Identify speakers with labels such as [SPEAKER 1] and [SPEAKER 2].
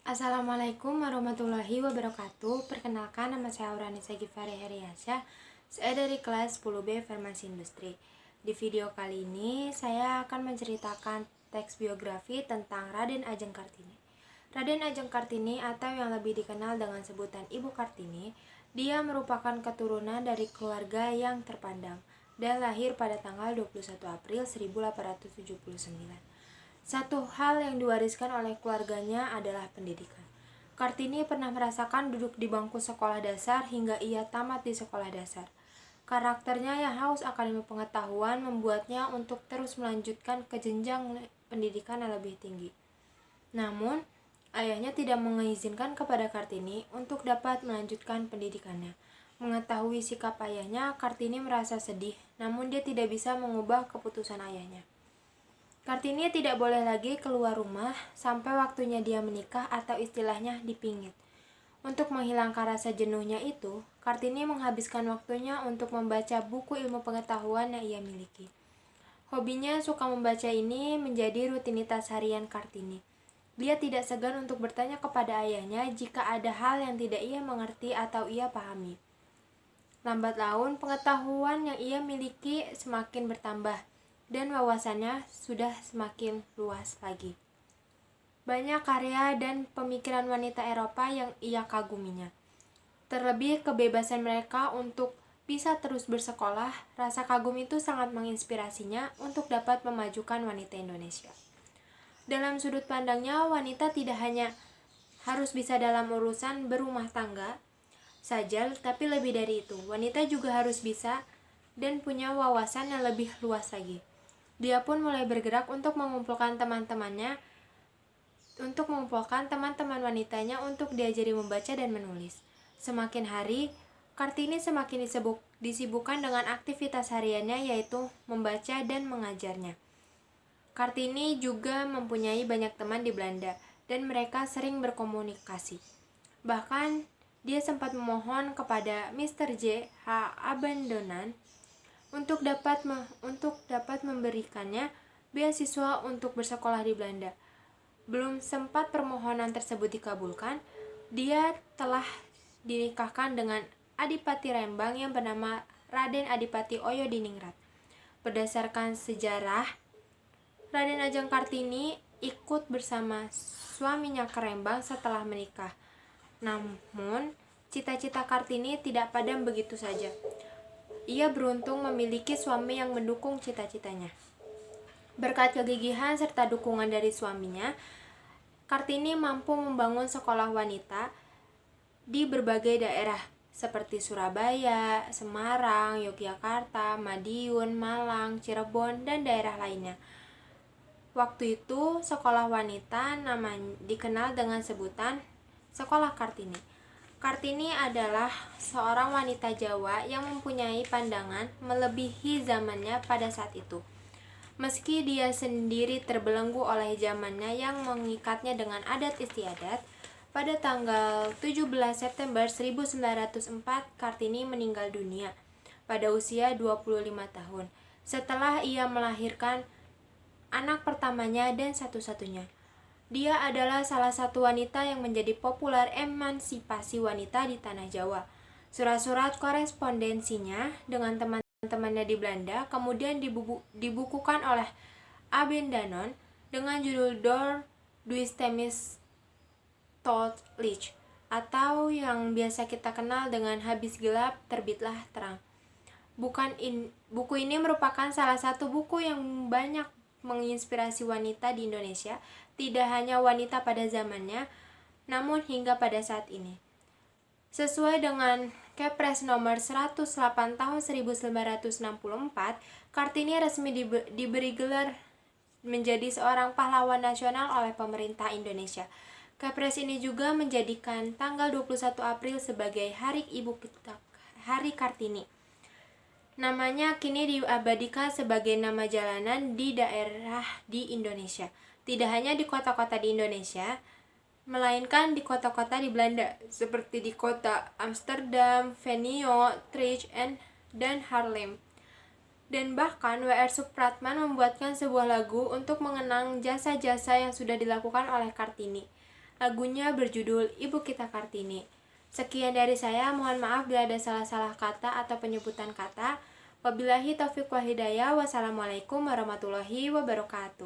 [SPEAKER 1] Assalamualaikum warahmatullahi wabarakatuh. Perkenalkan, nama saya Auranisa Gifari Heriansyah. Saya dari kelas 10B Farmasi Industri. Di video kali ini saya akan menceritakan teks biografi tentang Raden Ajeng Kartini. Raden Ajeng Kartini atau yang lebih dikenal dengan sebutan Ibu Kartini, dia merupakan keturunan dari keluarga yang terpandang dan lahir pada tanggal 21 April 1879. Satu hal yang diwariskan oleh keluarganya adalah pendidikan. Kartini pernah merasakan duduk di bangku sekolah dasar hingga ia tamat di sekolah dasar. Karakternya yang haus akan ilmu pengetahuan membuatnya untuk terus melanjutkan ke jenjang pendidikan yang lebih tinggi. Namun, ayahnya tidak mengizinkan kepada Kartini untuk dapat melanjutkan pendidikannya. Mengetahui sikap ayahnya, Kartini merasa sedih, namun dia tidak bisa mengubah keputusan ayahnya. Kartini tidak boleh lagi keluar rumah sampai waktunya dia menikah atau istilahnya dipingit. Untuk menghilangkan rasa jenuhnya itu, Kartini menghabiskan waktunya untuk membaca buku ilmu pengetahuan yang ia miliki. Hobinya suka membaca ini menjadi rutinitas harian Kartini. Dia tidak segan untuk bertanya kepada ayahnya jika ada hal yang tidak ia mengerti atau ia pahami. Lambat laun, pengetahuan yang ia miliki semakin bertambah dan wawasannya sudah semakin luas lagi. Banyak karya dan pemikiran wanita Eropa yang ia kaguminya. Terlebih kebebasan mereka untuk bisa terus bersekolah, rasa kagum itu sangat menginspirasinya untuk dapat memajukan wanita Indonesia. Dalam sudut pandangnya, wanita tidak hanya harus bisa dalam urusan berumah tangga saja, tapi lebih dari itu, wanita juga harus bisa dan punya wawasan yang lebih luas lagi. Dia pun mulai bergerak untuk mengumpulkan teman-teman wanitanya untuk diajari membaca dan menulis. Semakin hari, Kartini semakin disibukkan dengan aktivitas hariannya yaitu membaca dan mengajarnya. Kartini juga mempunyai banyak teman di Belanda dan mereka sering berkomunikasi. Bahkan, dia sempat memohon kepada Mr. J. H. Abandonan untuk dapat memberikannya beasiswa untuk bersekolah di Belanda. Belum sempat permohonan tersebut dikabulkan, dia telah dinikahkan dengan Adipati Rembang yang bernama Raden Adipati Oyo Diningrat. Berdasarkan sejarah, Raden Ajeng Kartini ikut bersama suaminya ke Rembang setelah menikah. Namun, cita-cita Kartini tidak padam begitu saja. Ia beruntung memiliki suami yang mendukung cita-citanya. Berkat kegigihan serta dukungan dari suaminya, Kartini mampu membangun sekolah wanita di berbagai daerah seperti Surabaya, Semarang, Yogyakarta, Madiun, Malang, Cirebon, dan daerah lainnya. Waktu itu, sekolah wanita dikenal dengan sebutan Sekolah Kartini. Kartini adalah seorang wanita Jawa yang mempunyai pandangan melebihi zamannya pada saat itu. Meski dia sendiri terbelenggu oleh zamannya yang mengikatnya dengan adat istiadat, pada tanggal 17 September 1904 Kartini meninggal dunia pada usia 25 tahun setelah ia melahirkan anak pertamanya dan satu-satunya. Dia adalah salah satu wanita yang menjadi populer emansipasi wanita di tanah Jawa. Surat-surat korespondensinya dengan teman-temannya di Belanda kemudian dibukukan oleh Abandonan dengan judul Door Duistemis Tot Licht, atau yang biasa kita kenal dengan Habis Gelap Terbitlah Terang. Buku ini merupakan salah satu buku yang banyak menginspirasi wanita di Indonesia, tidak hanya wanita pada zamannya, namun hingga pada saat ini. Sesuai dengan Kepres nomor 108 tahun 1964, Kartini resmi diberi gelar menjadi seorang pahlawan nasional oleh pemerintah Indonesia. Kepres ini juga menjadikan tanggal 21 April sebagai Hari Ibu kita, Hari Kartini. Namanya kini diabadikan sebagai nama jalanan di daerah di Indonesia. Tidak hanya di kota-kota di Indonesia, melainkan di kota-kota di Belanda, seperti di kota Amsterdam, Venlo, Utrecht, dan Haarlem. Dan bahkan W.R. Supratman membuatkan sebuah lagu untuk mengenang jasa-jasa yang sudah dilakukan oleh Kartini. Lagunya berjudul Ibu Kita Kartini. Sekian dari saya, mohon maaf bila ada salah-salah kata atau penyebutan kata. Wabillahi taufiq wal hidayah. Wassalamualaikum warahmatullahi wabarakatuh.